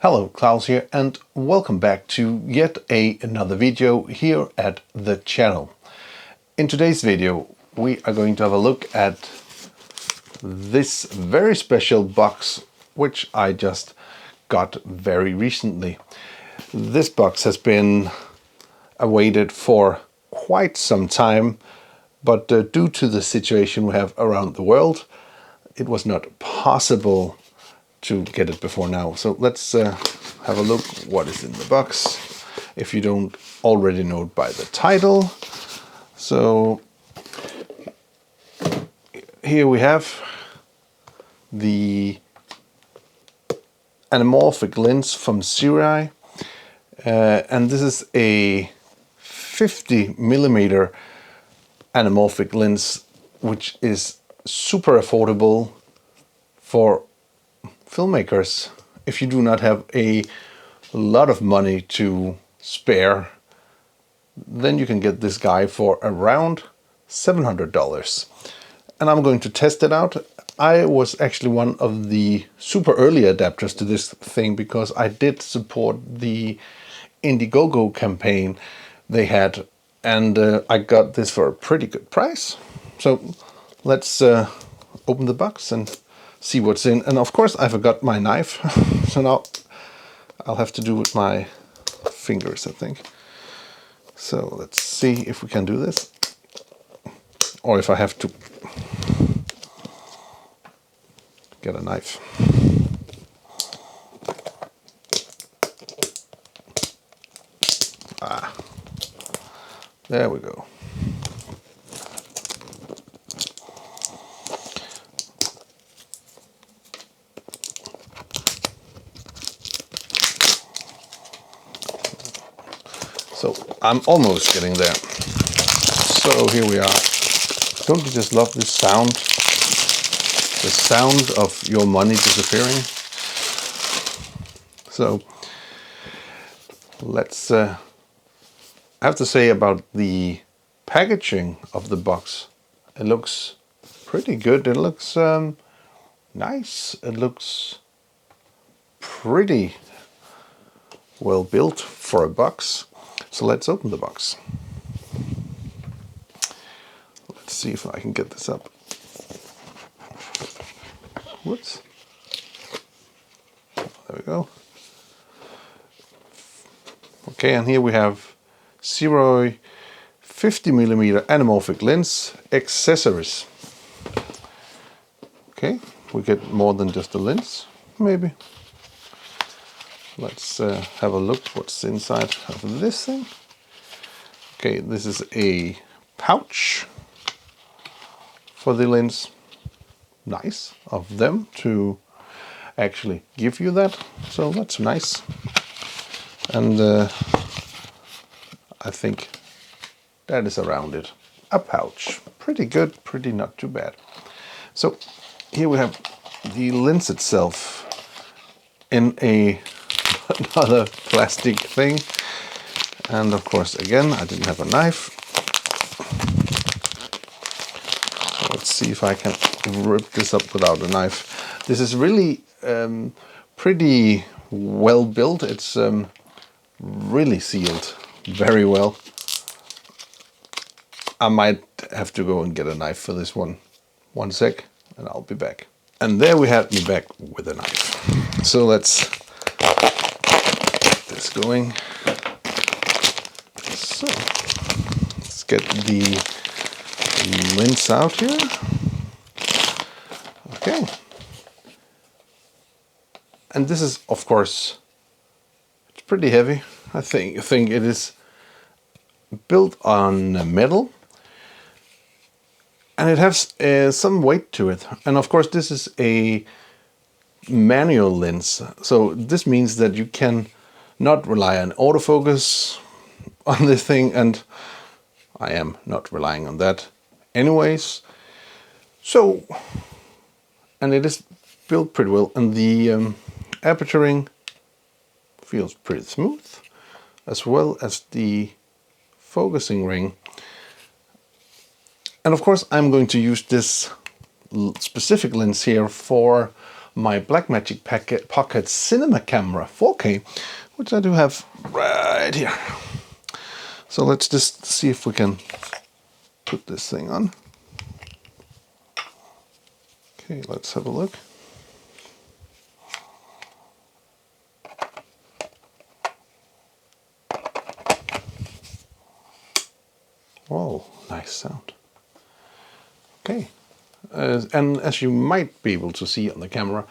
Hello, Klaus here, and welcome back to yet another video here at the channel. In today's video, we are going to have a look at this very special box, which I just got very recently. This box has been awaited for quite some time, but due to the situation we have around the world, it was not possible to get it before now. So let's have a look what is in the box, if you don't already know it by the title. So here we have the anamorphic lens from SIRUI, and this is a 50mm anamorphic lens, which is super affordable for filmmakers. If you do not have a lot of money to spare, then you can get this guy for around $700. And I'm going to test it out. I was actually one of the super early adapters to this thing because I did support the Indiegogo campaign they had, and I got this for a pretty good price. So let's open the box and see what's in. And of course I forgot my knife, so now I'll have to do it with my fingers, I think. So let's see if we can do this, or if I have to get a knife. There we go. So I'm almost getting there. So here we are. Don't you just love this sound? The sound of your money disappearing. So let's I have to say about the packaging of the box. It looks pretty good. It looks nice. It looks pretty well built for a box. So let's open the box. Let's see if I can get this up. Whoops. There we go. Okay, and here we have SIRUI 50mm anamorphic lens accessories. Okay, we get more than just a lens, maybe. Let's have a look what's inside of this thing. Okay, this is a pouch for the lens. Nice of them to actually give you that, so that's nice. And I think that is around it. A pouch, pretty good, pretty not too bad. So here we have the lens itself in another plastic thing, and of course again I didn't have a knife. Let's see if I can rip this up without a knife. This is really pretty well built. It's really sealed very well. I might have to go and get a knife for this one. One sec and I'll be back. And there we have me back with a knife. So let's get this going. So let's get the lens out here. Okay. And this is, of course, it's pretty heavy. I think it is built on metal, and it has some weight to it. And of course this is a manual lens, so this means that you can not rely on autofocus on this thing, and I am not relying on that anyways. So, and it is built pretty well, and the aperturing feels pretty smooth, as well as the focusing ring. And of course I'm going to use this specific lens here for my Blackmagic Pocket Cinema Camera 4K, which I do have right here. So let's just see if we can put this thing on. Okay, let's have a look. Whoa, nice sound. Okay, and as you might be able to see on the camera,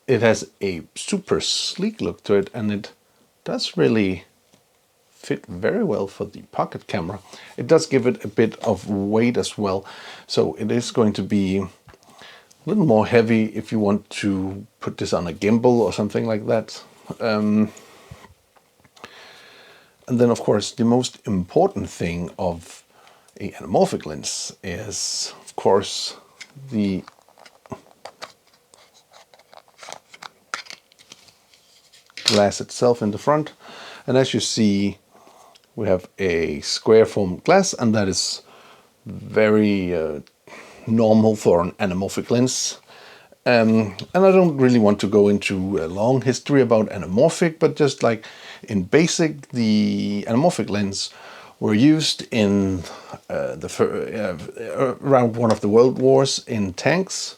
it has a super sleek look to it, and it does really fit very well for the pocket camera. It does give it a bit of weight as well, so it is going to be a little more heavy if you want to put this on a gimbal or something like that. And then of course the most important thing of an anamorphic lens is of course the glass itself in the front. And as you see, we have a square formed glass, and that is very normal for an anamorphic lens. And I don't really want to go into a long history about anamorphic, but just like in basic, the anamorphic lens were used in around one of the world wars in tanks.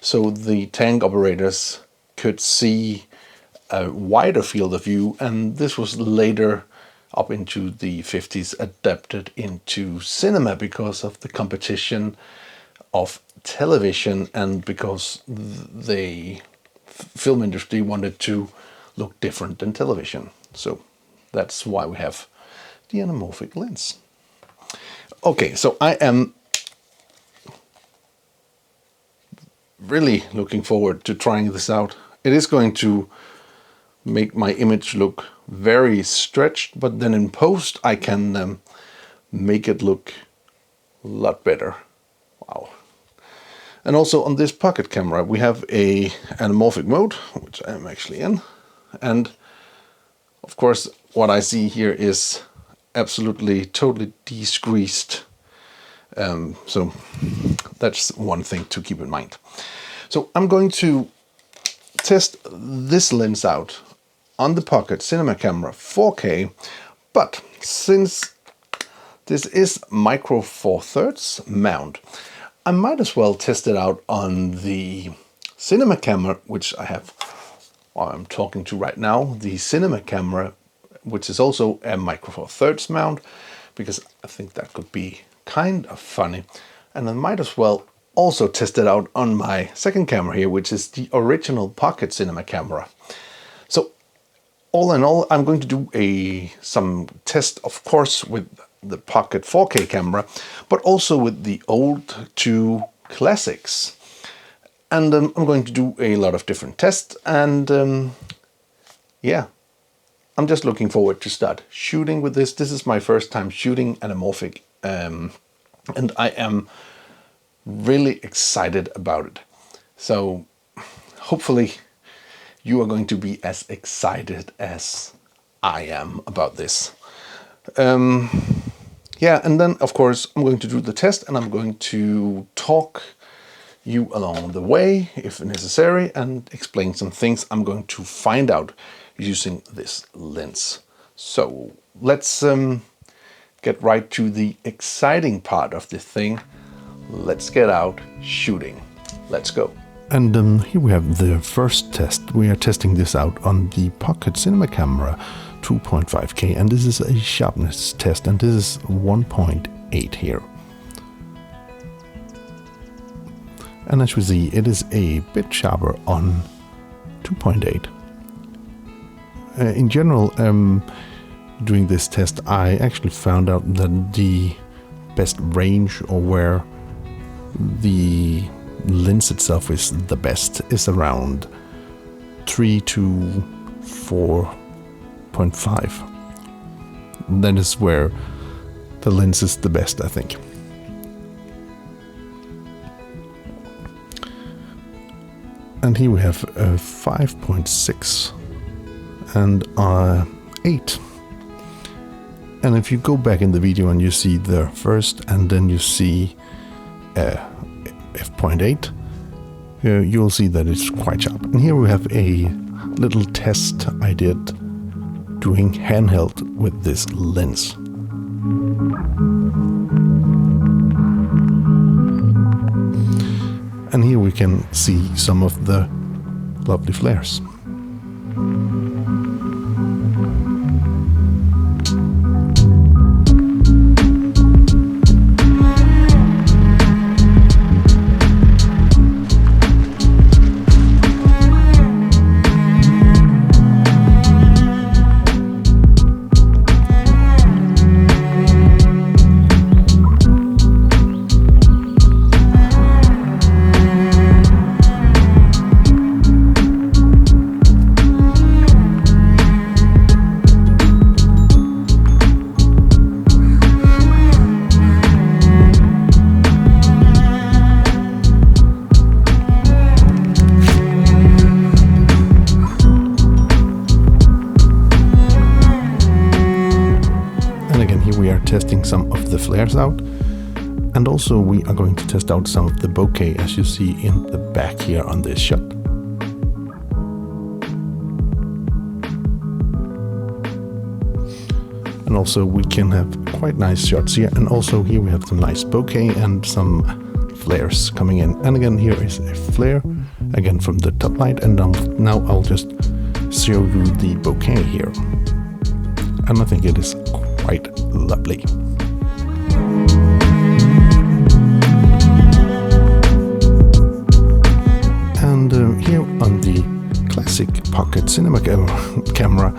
So the tank operators could see a wider field of view, and this was later up into the 50s adapted into cinema because of the competition of television and because the film industry wanted to look different than television. So that's why we have the anamorphic lens. Okay, so I am really looking forward to trying this out. It is going to make my image look very stretched, but then in post I can make it look a lot better. Wow. And also on this pocket camera we have a anamorphic mode, which I am actually in, and of course what I see here is absolutely totally descreased, so that's one thing to keep in mind. So I'm going to test this lens out on the Pocket Cinema Camera 4K, but since this is micro four thirds mount, I might as well test it out on the cinema camera, which I have, I'm talking to right now, the cinema camera, which is also a micro four thirds mount, because I think that could be kind of funny. And I might as well also test it out on my second camera here, which is the original Pocket Cinema Camera. So all in all, I'm going to do some test, of course, with the Pocket 4K camera, but also with the old two classics. And I'm going to do a lot of different tests, and yeah, I'm just looking forward to start shooting with this. This is my first time shooting anamorphic, and I am really excited about it. So hopefully you are going to be as excited as I am about this. Yeah, and then of course I'm going to do the test, and I'm going to talk you along the way if necessary and explain some things I'm going to find out using this lens. So let's get right to the exciting part of this thing. Let's get out shooting. Let's go. And here we have the first test. We are testing this out on the Pocket Cinema Camera 2.5K, and this is a sharpness test, and this is 1.8 here. And as we see, it is a bit sharper on 2.8. In general, doing this test, I actually found out that the best range, or where the lens itself is the best, is around 3 to 4.5. That is where the lens is the best, I think. And here we have 5.6 and 8. And if you go back in the video and you see the first, and then you see f.8, you'll see that it's quite sharp. And here we have a little test I did doing handheld with this lens. And here we can see some of the lovely flares. Testing some of the flares out, and also we are going to test out some of the bokeh, as you see in the back here on this shot. And also we can have quite nice shots here, and also here we have some nice bokeh and some flares coming in. And again, here is a flare again from the top light, and now I'll just show you the bokeh here, and I think it is quite lovely. And here on the classic Pocket Cinema Camera,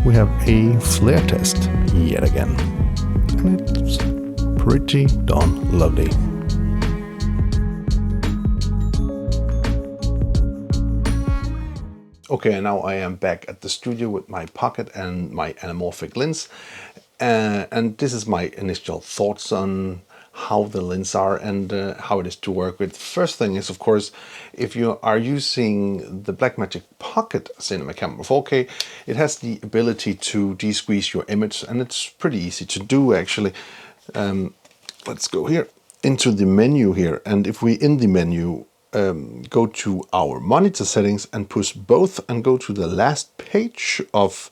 we have a flare test yet again, and it's pretty darn lovely. Okay, now I am back at the studio with my Pocket and my anamorphic lens. And this is my initial thoughts on how the lenses are and how it is to work with. First thing is, of course, if you are using the Blackmagic Pocket Cinema Camera 4K, it has the ability to de-squeeze your image, and it's pretty easy to do actually. Let's go here into the menu here, and if we in the menu go to our monitor settings and push both and go to the last page of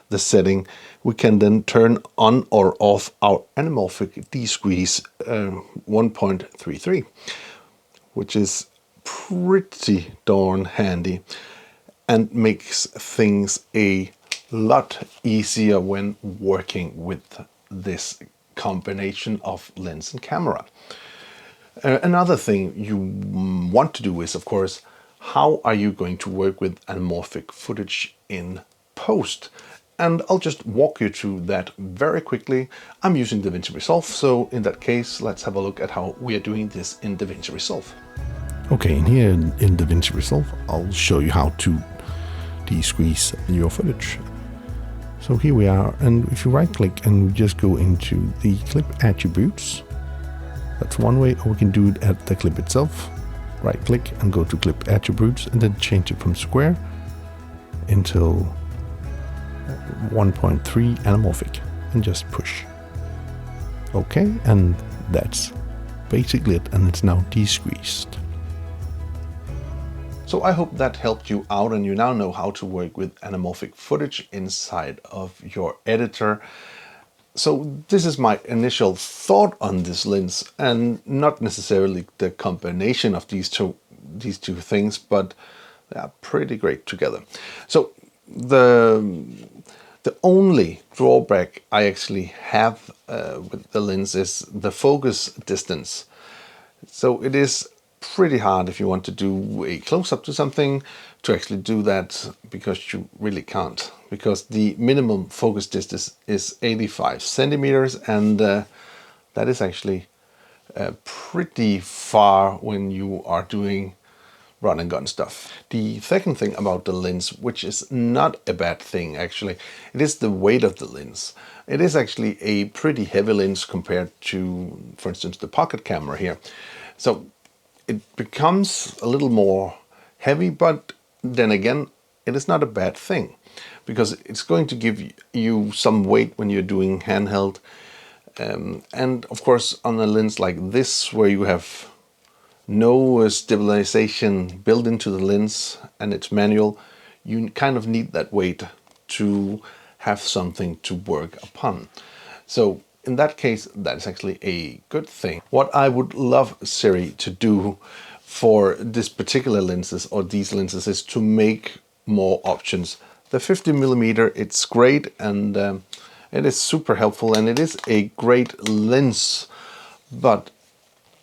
the setting, we can then turn on or off our anamorphic de-squeeze 1.33, which is pretty darn handy and makes things a lot easier when working with this combination of lens and camera. Another thing you want to do is, of course, how are you going to work with anamorphic footage in post? And I'll just walk you through that very quickly. I'm using DaVinci Resolve, so in that case, let's have a look at how we are doing this in DaVinci Resolve. Okay, and here in DaVinci Resolve, I'll show you how to de-squeeze your footage. So here we are, and if you right click and we just go into the clip attributes, that's one way, or we can do it at the clip itself. Right click and go to clip attributes and then change it from square until 1.3 anamorphic and just push. Okay, and that's basically it, and it's now de-squeezed. So I hope that helped you out and you now know how to work with anamorphic footage inside of your editor. So this is my initial thought on this lens, and not necessarily the combination of these two things, but they are pretty great together. So the only drawback I actually have with the lens is the focus distance. So it is pretty hard if you want to do a close-up to something to actually do that, because you really can't, because the minimum focus distance is 85 centimeters, and that is actually pretty far when you are doing run and gun stuff. The second thing about the lens, which is not a bad thing actually, it is the weight of the lens. It is actually a pretty heavy lens compared to, for instance, the pocket camera here. So it becomes a little more heavy, but then again, it is not a bad thing, because it's going to give you some weight when you're doing handheld. And of course, on a lens like this, where you have no stabilization built into the lens, and it's manual, you kind of need that weight to have something to work upon. So in that case, that's actually a good thing. What I would love SIRUI to do for this particular lenses or these lenses is to make more options. The 50mm, it's great, and it is super helpful, and it is a great lens, but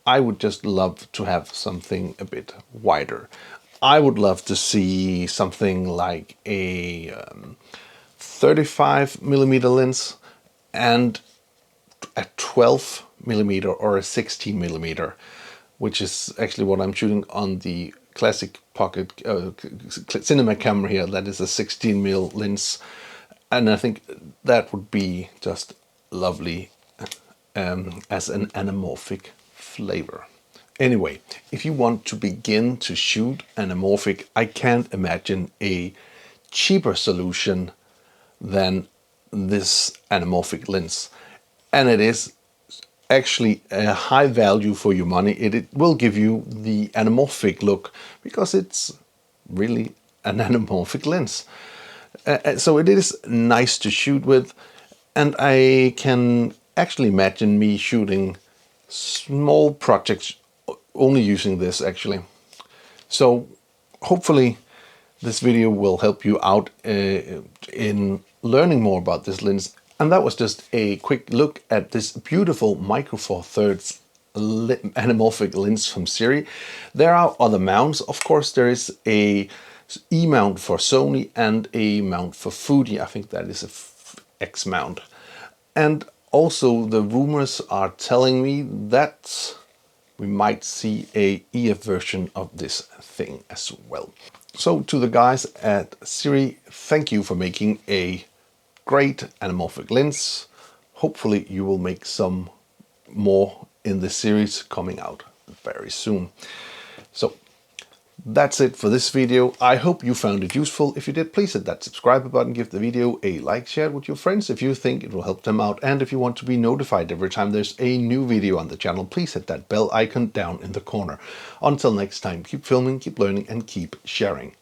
I would just love to have something a bit wider. I would love to see something like a 35mm lens and a 12mm or a 16mm, which is actually what I'm shooting on the classic pocket cinema camera here. That is a 16mm lens, and I think that would be just lovely as an anamorphic flavor. Anyway, if you want to begin to shoot anamorphic, I can't imagine a cheaper solution than this anamorphic lens. And it is actually a high value for your money. It will give you the anamorphic look because it's really an anamorphic lens. So it is nice to shoot with, and I can actually imagine me shooting small projects only using this actually. So hopefully this video will help you out in learning more about this lens. And that was just a quick look at this beautiful Micro Four Thirds anamorphic lens from SIRUI. There are other mounts. Of course, there is a E mount for Sony and a mount for Fuji. I think that is a X mount. And also the rumors are telling me that we might see a EF version of this thing as well. So to the guys at SIRUI, thank you for making a great anamorphic lens. Hopefully you will make some more in the series coming out very soon. So that's it for this video. I hope you found it useful. If you did, please hit that subscribe button, give the video a like, share it with your friends if you think it will help them out. And if you want to be notified every time there's a new video on the channel, please hit that bell icon down in the corner. Until next time, keep filming, keep learning, and keep sharing.